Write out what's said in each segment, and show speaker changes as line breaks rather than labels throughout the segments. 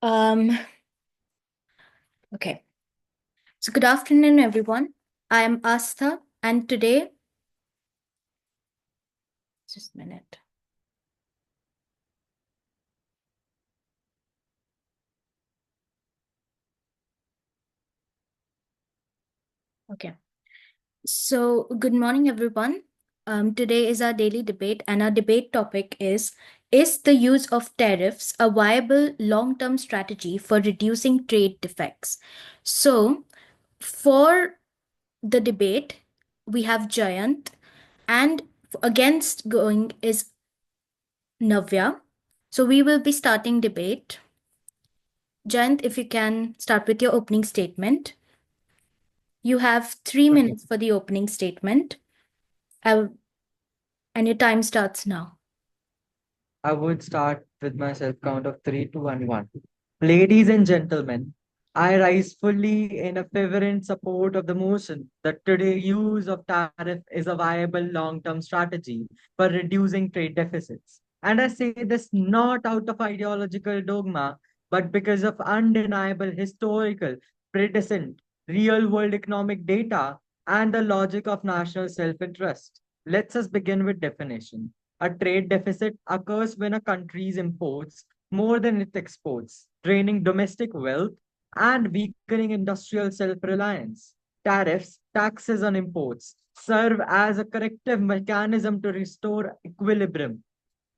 Um, okay. So good afternoon, everyone. I am Astha, and today, just a minute. Okay. So good morning, everyone. Today is our daily debate, and our debate topic is the use of tariffs a viable long-term strategy for reducing trade defects? So, for the debate, we have Jayant, and against going is Navya. So we will be starting debate. Jayant, if you can start with your opening statement. You have 3 minutes for the opening statement, and your time starts now.
I would start with my self count of 3, 2, and 1. Ladies and gentlemen, I rise fully in a fervent support of the motion that today use of tariff is a viable long-term strategy for reducing trade deficits. And I say this not out of ideological dogma, but because of undeniable historical precedent, real-world economic data, and the logic of national self-interest. Let's us begin with definition. A trade deficit occurs when a country's imports more than it exports, draining domestic wealth and weakening industrial self reliance. Tariffs, taxes on imports, serve as a corrective mechanism to restore equilibrium.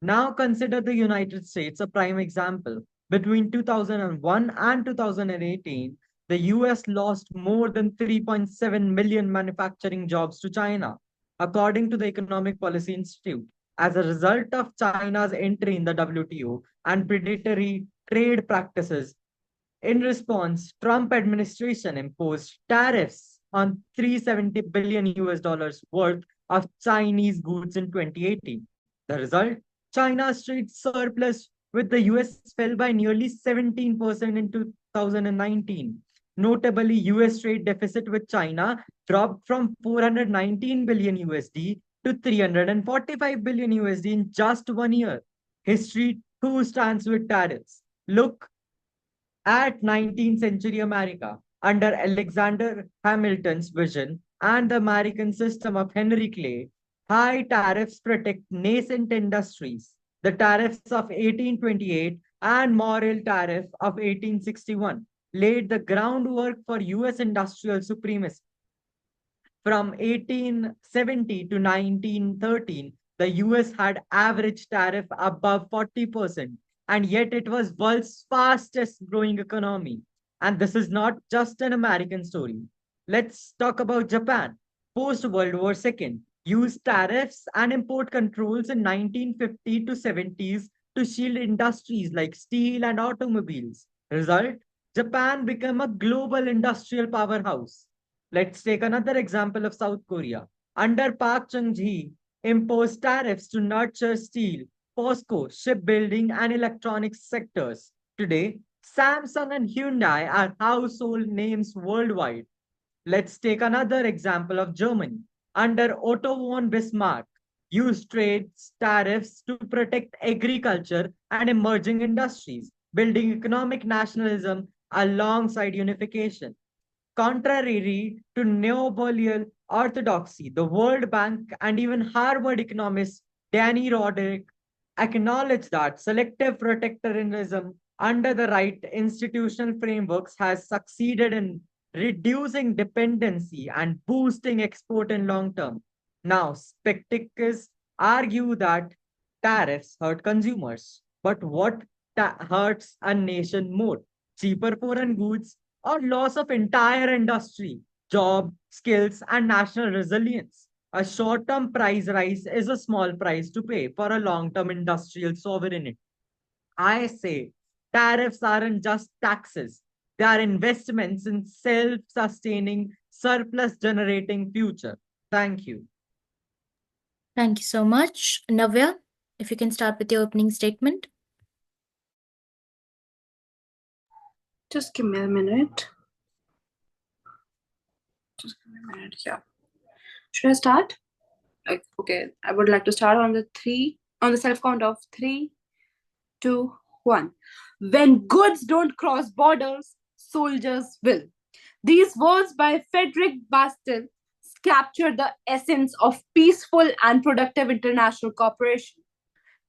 Now consider the United States a prime example. Between 2001 and 2018, the US lost more than 3.7 million manufacturing jobs to China, according to the Economic Policy Institute. As a result of China's entry in the WTO and predatory trade practices, in response, Trump administration imposed tariffs on 370 billion US dollars worth of Chinese goods in 2018. The result, China's trade surplus with the US fell by nearly 17% in 2019. Notably, US trade deficit with China dropped from 419 billion USD to 345 billion USD in just 1 year. History too stands with tariffs. Look at 19th century America, under Alexander Hamilton's vision and the American system of Henry Clay, high tariffs protect nascent industries. The tariffs of 1828 and Morrill Tariff of 1861 laid the groundwork for US industrial supremacy. From 1870 to 1913, the US had average tariff above 40%, and yet it was world's fastest growing economy. And this is not just an American story. Let's talk about Japan. Post World War II, used tariffs and import controls in 1950 to 70s to shield industries like steel and automobiles. Result, Japan became a global industrial powerhouse. Let's take another example of South Korea. Under Park Chung-hee, imposed tariffs to nurture steel, POSCO, shipbuilding, and electronics sectors. Today, Samsung and Hyundai are household names worldwide. Let's take another example of Germany. Under Otto von Bismarck, used trade tariffs to protect agriculture and emerging industries, building economic nationalism alongside unification. Contrary to neoliberal orthodoxy, the World Bank and even Harvard economist Danny Roderick acknowledge that selective protectionism under the right institutional frameworks has succeeded in reducing dependency and boosting export in long term. Now, skeptics argue that tariffs hurt consumers. But what hurts a nation more? Cheaper foreign goods or loss of entire industry, job, skills, and national resilience? A short term price rise is a small price to pay for a long term industrial sovereignty. I say tariffs aren't just taxes, they are investments in self sustaining, surplus generating future. Thank you.
Thank you so much. Navya, if you can start with your opening statement.
Just give me a minute. Yeah. Should I start? Okay. I would like to start on the self count of 3, 2, 1. When goods don't cross borders, soldiers will. These words by Frederick Bastiat capture the essence of peaceful and productive international cooperation.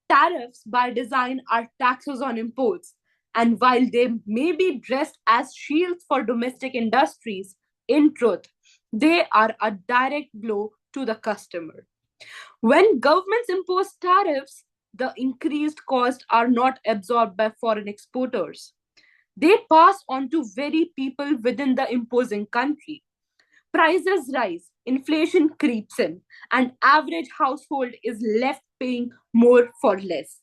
Tariffs, by design, are taxes on imports, and while they may be dressed as shields for domestic industries, in truth, they are a direct blow to the customer. When governments impose tariffs, the increased costs are not absorbed by foreign exporters. They pass on to very people within the imposing country. Prices rise, inflation creeps in, and average household is left paying more for less.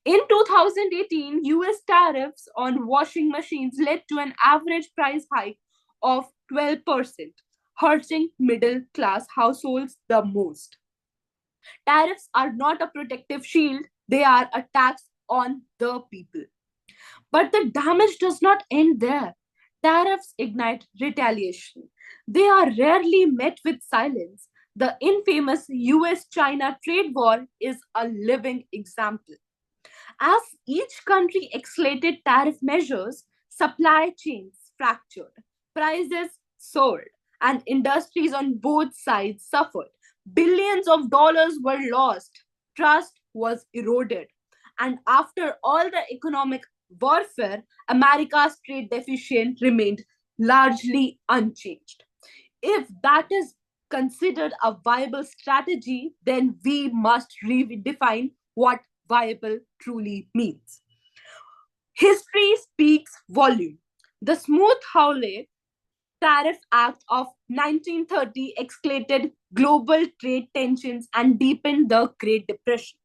In 2018, US tariffs on washing machines led to an average price hike of 12%, hurting middle class households the most. Tariffs are not a protective shield, they are a tax on the people. But the damage does not end there. Tariffs ignite retaliation. They are rarely met with silence. The infamous US China trade war is a living example. As each country escalated tariff measures, supply chains fractured, prices soared, and industries on both sides suffered. Billions of dollars were lost, trust was eroded, and after all the economic warfare, America's trade deficit remained largely unchanged. If that is considered a viable strategy, then we must redefine what viable truly means. History speaks volume. The Smoot-Hawley Tariff Act of 1930 escalated global trade tensions and deepened the Great Depression.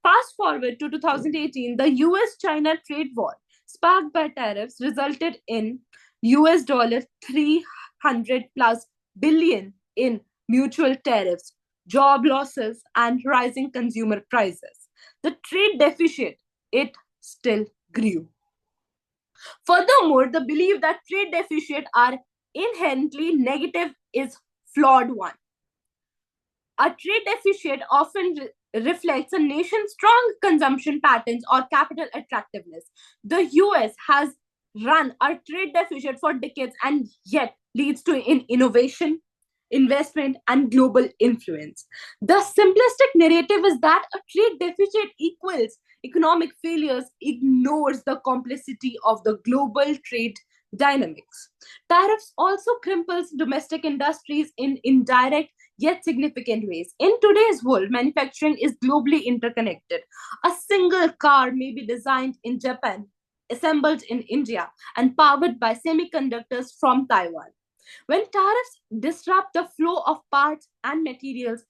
Fast forward to 2018, the US-China trade war, sparked by tariffs, resulted in US dollar 300 plus billion in mutual tariffs, job losses, and rising consumer prices. The trade deficit, it still grew. Furthermore, the belief that trade deficits are inherently negative is flawed one. A trade deficit often reflects a nation's strong consumption patterns or capital attractiveness. The US has run a trade deficit for decades and yet leads to innovation, investment, and global influence. The simplistic narrative is that a trade deficit equals economic failures, ignores the complexity of the global trade dynamics. Tariffs also cripples domestic industries in indirect yet significant ways. In today's world, manufacturing is globally interconnected. A single car may be designed in Japan, assembled in India, and powered by semiconductors from Taiwan. When tariffs disrupt the flow of parts and materials,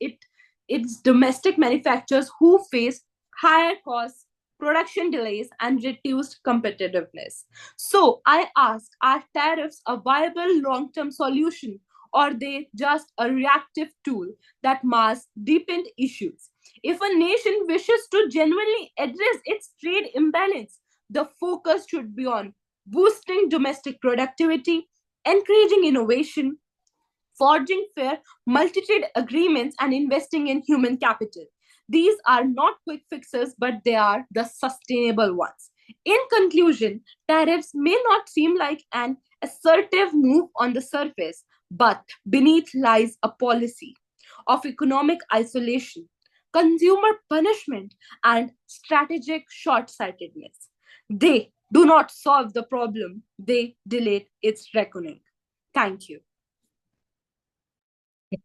it's domestic manufacturers who face higher costs, production delays, and reduced competitiveness. So I ask, are tariffs a viable long-term solution, or are they just a reactive tool that masks deepened issues? If a nation wishes to genuinely address its trade imbalance, the focus should be on boosting domestic productivity, encouraging innovation, forging fair multi-trade agreements, and investing in human capital. These are not quick fixes, but they are the sustainable ones. In conclusion, tariffs may not seem like an assertive move on the surface, but beneath lies a policy of economic isolation, consumer punishment, and strategic short sightedness. They do not solve the problem, they delay its reckoning. Thank you.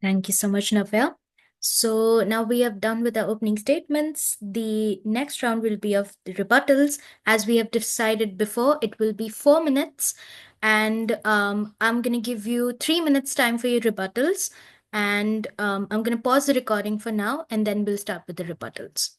Thank you so much, Navya. So now we have done with the opening statements. The next round will be of the rebuttals. As we have decided before, it will be 4 minutes. And I'm going to give you 3 minutes time for your rebuttals. And I'm going to pause the recording for now, and then we'll start with the rebuttals.